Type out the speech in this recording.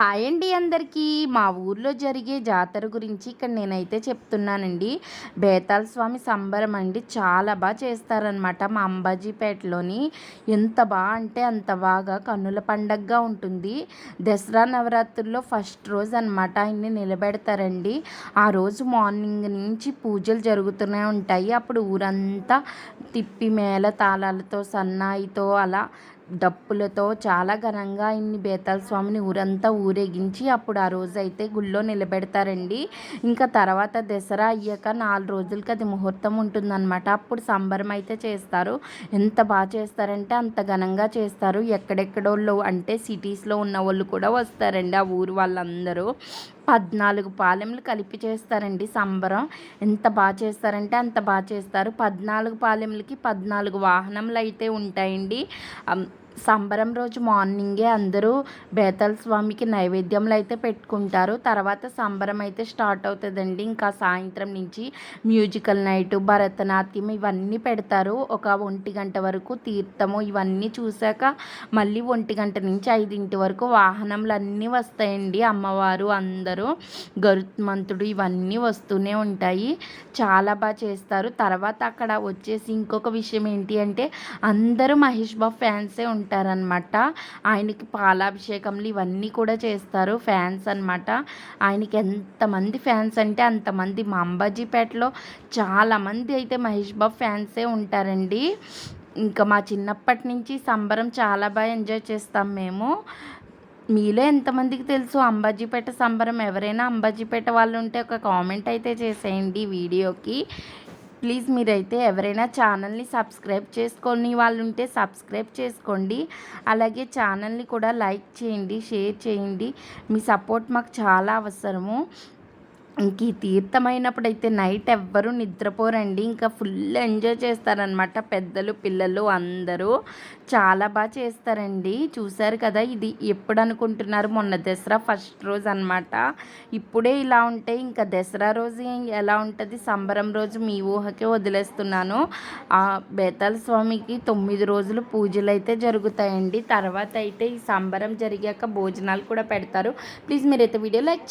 Hi అండి అందరికీ. మా ఊర్లో జరిగే జాతర గురించి ఇక్కడ నేనైతే చెప్తున్నానండి. బేతాళ స్వామి సంబరం అండి. చాలా బాగా చేస్తారనమాట మా అంబాజీపేటలోని. ఎంత బాగా అంటే అంత బాగా కన్నుల పండగగా ఉంటుంది. దసరా నవరాత్రుల్లో ఫస్ట్ రోజు అనమాట ఆయన్ని నిలబెడతారండి. ఆ రోజు మార్నింగ్ నుంచి పూజలు జరుగుతూనే ఉంటాయి. అప్పుడు ఊరంతా తిప్పి మేళ తాళాలతో సన్నాయితో అలా డప్పులతో చాలా ఘనంగా ఇన్ని బేతాళ స్వామిని ఊరంతా ఊరేగించి అప్పుడు ఆ రోజు అయితే గుళ్ళో నిలబెడతారండి. ఇంకా తర్వాత దసరా అయ్యాక 4 రోజులకి అది ముహూర్తం ఉంటుందన్నమాట. అప్పుడు సంబరం అయితే చేస్తారు. ఎంత బాగా చేస్తారంటే అంత ఘనంగా చేస్తారు. ఎక్కడెక్కడోళ్ళు అంటే సిటీస్లో ఉన్న వాళ్ళు కూడా వస్తారండి. ఆ ఊరు వాళ్ళందరూ 14 పాలెంలు కలిపి చేస్తారండి సంబరం. ఎంత బాగా చేస్తారంటే అంత బాగా చేస్తారు. 14 పాలెంలకి 14 వాహనములు అయితే ఉంటాయండి. సంబరం రోజు మార్నింగే అందరూ బేతాళ స్వామికి నైవేద్యములు అయితే పెట్టుకుంటారు. తర్వాత సంబరం అయితే స్టార్ట్ అవుతుందండి. ఇంకా సాయంత్రం నుంచి మ్యూజికల్ నైట్, భరతనాట్యం ఇవన్నీ పెడతారు. ఒక 1 గంట వరకు తీర్థము ఇవన్నీ చూశాక మళ్ళీ 1 గంట నుంచి 5 వరకు వాహనములు అన్నీ వస్తాయండి. అమ్మవారు అందరూ గరుత్మంతుడు ఇవన్నీ వస్తూనే ఉంటాయి. చాలా బాగా చేస్తారు. తర్వాత అక్కడ వచ్చేసి ఇంకొక విషయం ఏంటి అంటే అందరూ మహేష్ బాబు ఫ్యాన్సే ఉంటారనమాట. ఆయనకి పాలాభిషేకములు ఇవన్నీ కూడా చేస్తారు. ఫ్యాన్స్ అనమాట. ఆయనకి ఎంతమంది ఫ్యాన్స్ అంటే అంతమంది. మా అంబాజీపేటలో చాలామంది అయితే మహేష్ బాబు ఫ్యాన్సే ఉంటారండి. ఇంకా మా చిన్నప్పటి నుంచి సంబరం చాలా బాగా ఎంజాయ్ చేస్తాం మేము. మీలో ఎంతమందికి తెలుసు అంబాజీపేట సంబరం? ఎవరైనా అంబాజీపేట వాళ్ళు ఉంటే ఒక కామెంట్ అయితే చేసేయండి వీడియోకి. ప్లీజ్ మీరైతే ఎవరైనా ఛానల్ని సబ్స్క్రైబ్ చేసుకొని వాళ్ళు ఉంటే సబ్స్క్రైబ్ చేసుకోండి. అలాగే ఛానల్ని కూడా లైక్ చేయండి, షేర్ చేయండి. మీ సపోర్ట్ మాకు చాలా అవసరము. ఇంక ఈ తీర్థమైనప్పుడైతే నైట్ ఎవ్వరూ నిద్రపోరండి. ఇంకా ఫుల్ ఎంజాయ్ చేస్తారనమాట పెద్దలు పిల్లలు అందరూ. చాలా బాగా చేస్తారండి. చూశారు కదా, ఇది ఎప్పుడు అనుకుంటున్నారు? మొన్న దసరా ఫస్ట్ రోజు అనమాట. ఇప్పుడే ఇలా ఉంటే ఇంకా దసరా రోజు ఎలా ఉంటుంది? సంబరం రోజు మీ ఊహకే వదిలేస్తున్నాను. ఆ బేతాళ స్వామికి 9 రోజులు పూజలు అయితే జరుగుతాయండి. తర్వాత అయితే ఈ సంబరం జరిగాక భోజనాలు కూడా పెడతారు. ప్లీజ్ మీరైతే వీడియో లైక్